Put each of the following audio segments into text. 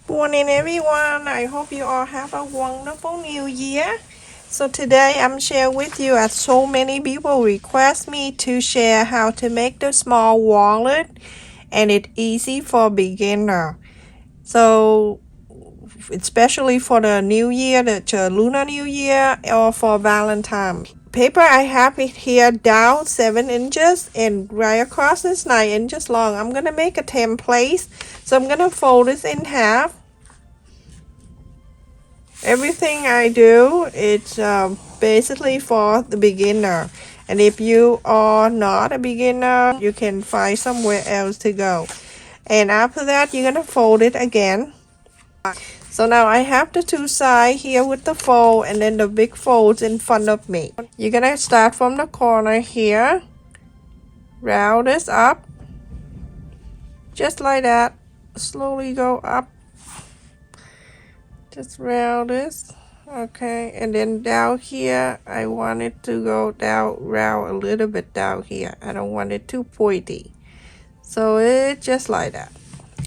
Morning everyone, I hope you all have a wonderful new year. So today I'm sharing with you as so many people request me to share how to make the small wallet and it's easy for beginner. So especially for the new year, the lunar new year or for Valentine. Paper I have it here down 7 inches and right across is 9 inches long. I'm gonna make a template. So I'm gonna fold this in half. Everything I do, it's basically for the beginner. And if you are not a beginner, you can find somewhere else to go. And after that, you're going to fold it again. So now I have the two sides here with the fold and then the big folds in front of me. You're going to start from the corner here. Round this up. Just like that. Slowly go up. Just round this. Okay, and then down here I want it to go down round a little bit down here. I don't want it too pointy, so it's just like that.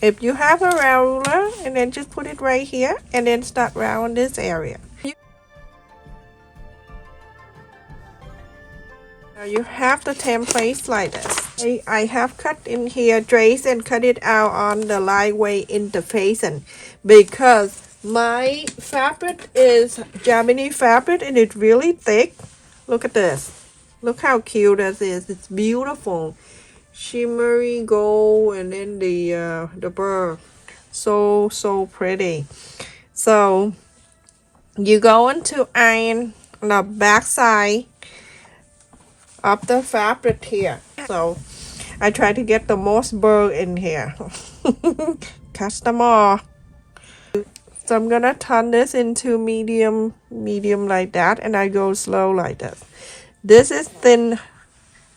If you have a round ruler, and then just put it right here and then start round this area. Now you have the template like this. I have cut in here trace and cut it out on the lightweight interfacing because my fabric is Japanese fabric and it's really thick. Look at this. Look how cute this is. It's beautiful. Shimmery gold and then the bird. So pretty. So you're going to iron the back side of the fabric here. So I try to get the most bird in here. Catch them all. So I'm gonna turn this into medium like that, and I go slow like this. This is thin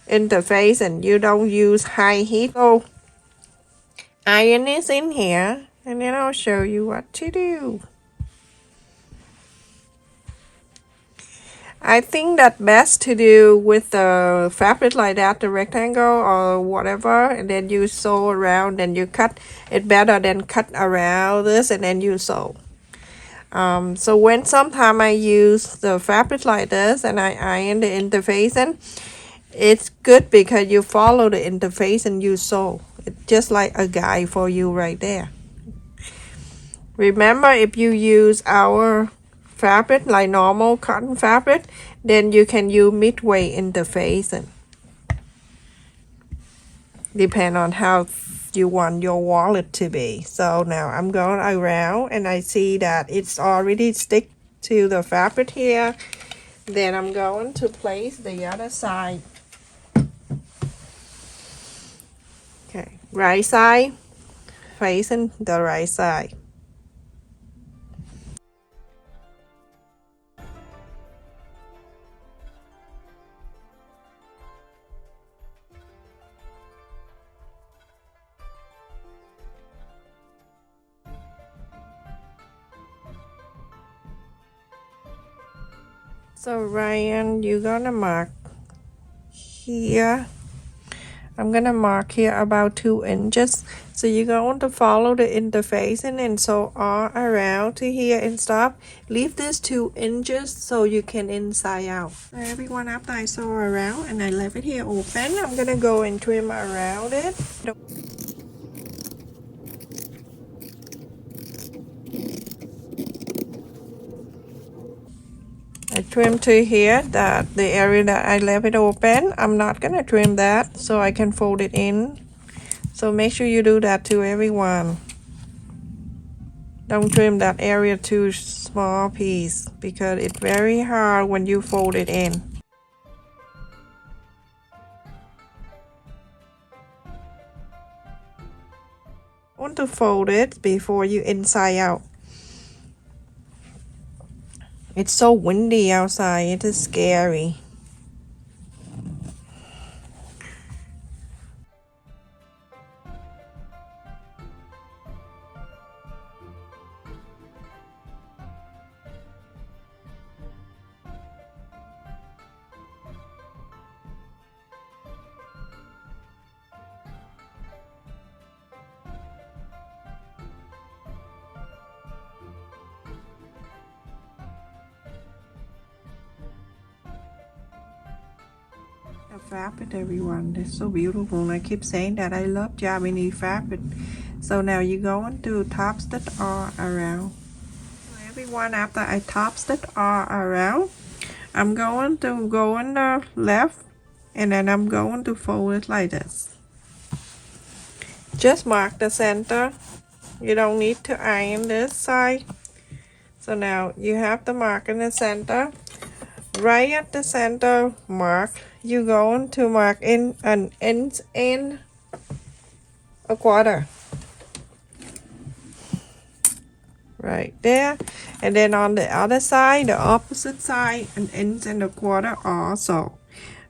interface and you don't use high heat. So iron is in here and then I'll show you what to do. I think that best to do with the fabric like that, the rectangle or whatever, and then you sew around and you cut it better than cut around this and then you sew. So when sometimes I use the fabric like this and I iron the interface, and it's good because you follow the interface and you sew. It's just like a guide for you right there. Remember, if you use our fabric like normal cotton fabric, then you can use midway interfacing. Depend on how you want your wallet to be. So now I'm going around and I see that it's already stick to the fabric here. Then I'm going to place the other side. Okay, right side facing the right side. So Ryan, you're gonna mark here. I'm gonna mark here about 2 inches. So you're going to follow the interfacing and sew all around to here and stop. Leave this 2 inches so you can inside out. So everyone, after I sew around and I left it here open, I'm gonna go and trim around it. I trim to here, that the area that I left it open. I'm not gonna trim that so I can fold it in. So make sure you do that to everyone. Don't trim that area too small piece because it's very hard when you fold it in. Want to fold it before you inside out. It's so windy outside, it is scary. The fabric, everyone, it's so beautiful, and I keep saying that I love Japanese fabric. So now you're going to top stitch all around. So everyone, after I top stitch all around, I'm going to go on the left, and then I'm going to fold it like this. Just mark the center. You don't need to iron this side. So now you have the mark in the center. Right at the center mark, you're going to mark in an inch and a quarter. Right there. And then on the other side, the opposite side, an inch and a quarter also.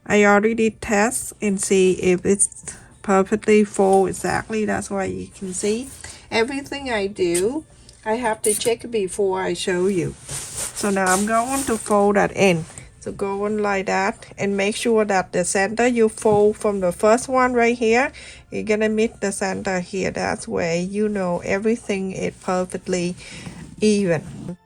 I already test and see if it's perfectly full exactly. That's why you can see everything I do. I have to check before I show you. So now I'm going to fold that in. So go on like that and make sure that the center you fold from the first one right here, you're gonna meet the center here. That's where you know everything is perfectly even.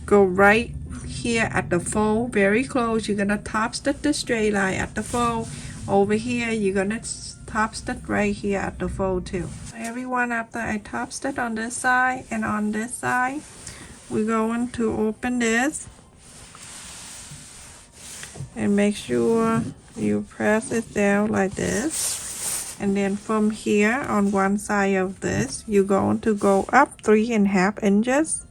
Go right here at the fold, very close. You're gonna top stitch the straight line at the fold. Over here, you're gonna top stitch right here at the fold too. Everyone, after I top stitch on this side and on this side, we're going to open this and make sure you press it down like this. And then from here on one side of this, you're going to go up 3.5 inches.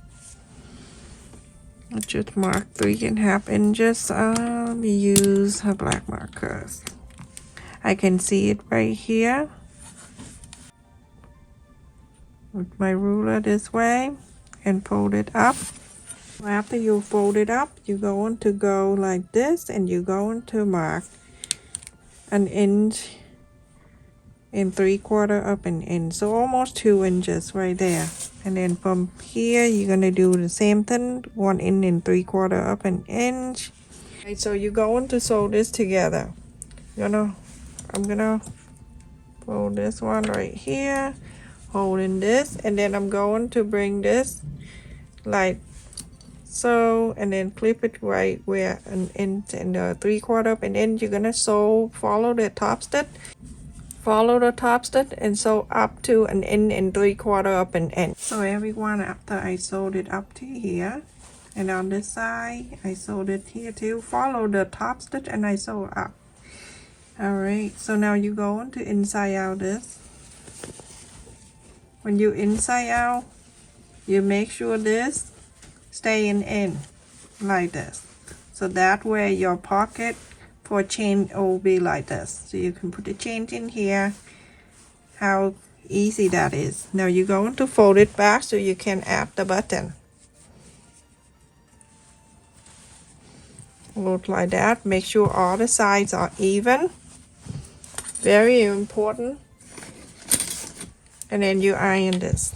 Let's just mark 3.5 inches. Let me use a black markers. I can see it right here with my ruler this way and fold it up. After you fold it up, you're going to go like this and you're going to mark an inch and 3/4 up an inch, so almost 2 inches right there. And then from here you're gonna do the same thing, 1 inch and 3/4 up an inch. Right, so you're going to sew this together. I'm gonna fold this one right here, holding this, and then I'm going to bring this like so, and then flip it right where an inch and 3/4 up an inch. You're gonna sew, follow the top stitch. Follow the top stitch and sew up to an inch and 3/4 up an inch. So everyone, after I sewed it up to here, and on this side I sewed it here too, follow the top stitch and I sew up. Alright, so now you go into inside out this. When you inside out, you make sure this stay in like this. So that way your pocket for chain will be like this. So you can put the chain in here. How easy that is. Now you're going to fold it back so you can add the button. Look like that. Make sure all the sides are even. Very important. And then you iron this.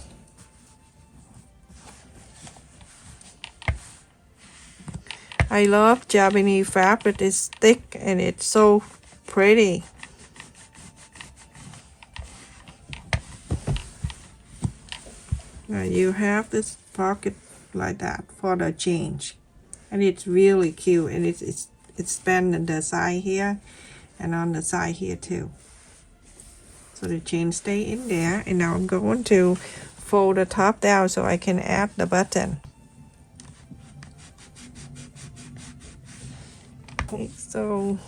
I love Japanese fabric. It's thick and it's so pretty. Now you have this pocket like that for the change, and it's really cute, and it's bent on the side here and on the side here too. So the chain stay in there, and now I'm going to fold the top down so I can add the button. Okay, so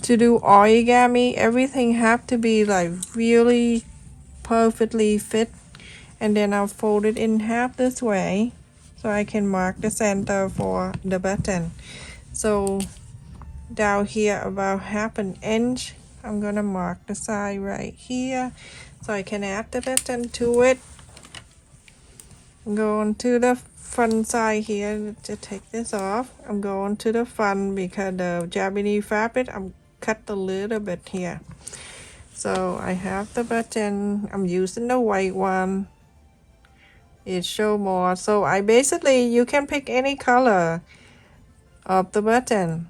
to do origami, everything have to be like really perfectly fit, and then I'll fold it in half this way so I can mark the center for the button. So down here about 1/2 inch, I'm gonna mark the side right here so I can add the button to it. Going to the front side here to take this off. I'm going to the front because the Japanese fabric, I'm cut a little bit here. So I have the button. I'm using the white one. It show more. So I basically, you can pick any color of the button.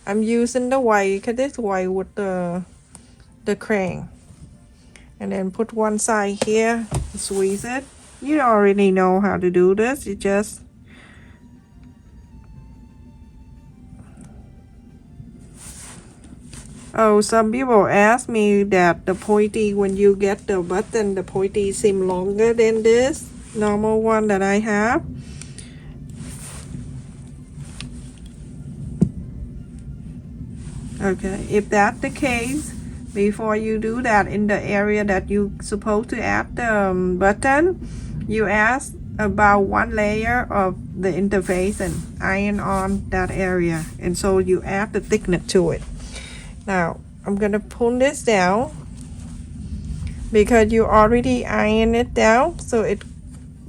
I'm using the white because it's white with the crank. And then put one side here, squeeze it. You already know how to do this. You just some people ask me that the pointy, when you get the button, the pointy seem longer than this normal one that I have. Okay, if that's the case, before you do that, in the area that you supposed to add the button, you add about 1 layer of the interface and iron on that area, and so you add the thickness to it. Now I'm gonna pull this down because you already iron it down so it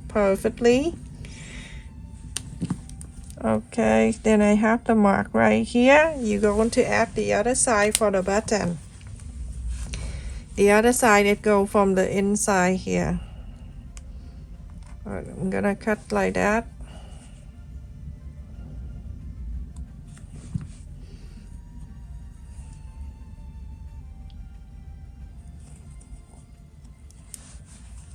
perfectly. Okay, then I have the mark right here. You're going to add the other side for the button. The other side, it go from the inside here. Right, I'm gonna cut like that.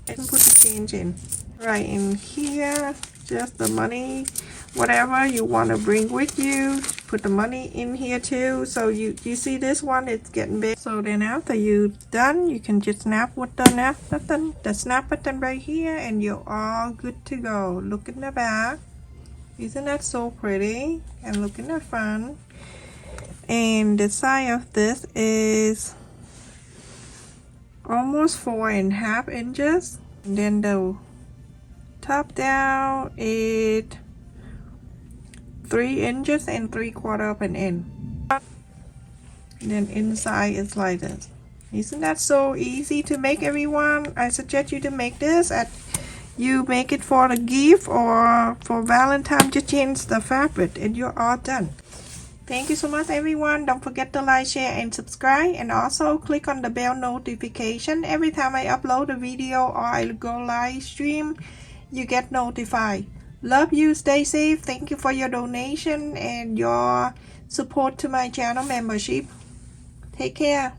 And put the change in right in here. Just the money, whatever you want to bring with you, put the money in here too. So you see this one, it's getting big. So then after you done, you can just snap with the snap button right here, and you're all good to go. Look in the back. Isn't that so pretty? And look in the front. And the size of this is almost 4.5 inches. And then the top down it 3 inches and 3/4 of an inch. And then inside is like this. Isn't that so easy to make, everyone? I suggest you to make this. You make it for a gift or for Valentine. Just change the fabric and you're all done. Thank you so much, everyone. Don't forget to like, share, and subscribe. And also click on the bell notification. Every time I upload a video or I go live stream, you get notified. Love you. Stay safe. Thank you for your donation and your support to my channel membership. Take care.